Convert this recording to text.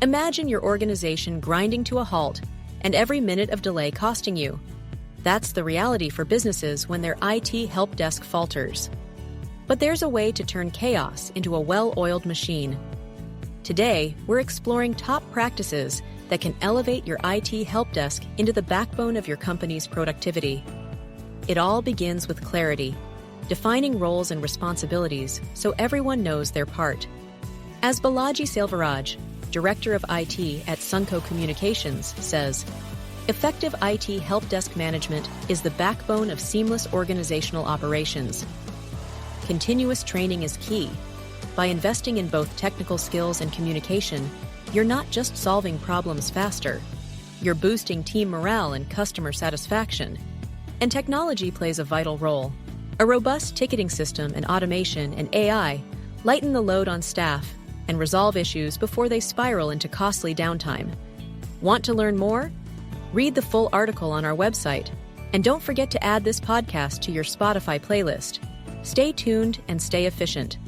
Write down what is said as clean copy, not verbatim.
Imagine your organization grinding to a halt and every minute of delay costing you. That's the reality for businesses when their IT help desk falters. But there's a way to turn chaos into a well-oiled machine. Today, we're exploring top practices that can elevate your IT help desk into the backbone of your company's productivity. It all begins with clarity, defining roles and responsibilities so everyone knows their part. As Balaji Selvaraj, Director of IT at Sunco Communications, says, effective IT help desk management is the backbone of seamless organizational operations. Continuous training is key. By investing in both technical skills and communication, you're not just solving problems faster, you're boosting team morale and customer satisfaction. And technology plays a vital role. A robust ticketing system and automation and AI lighten the load on staff and resolve issues before they spiral into costly downtime. Want to learn more? Read the full article on our website. And don't forget to add this podcast to your Spotify playlist. Stay tuned and stay efficient.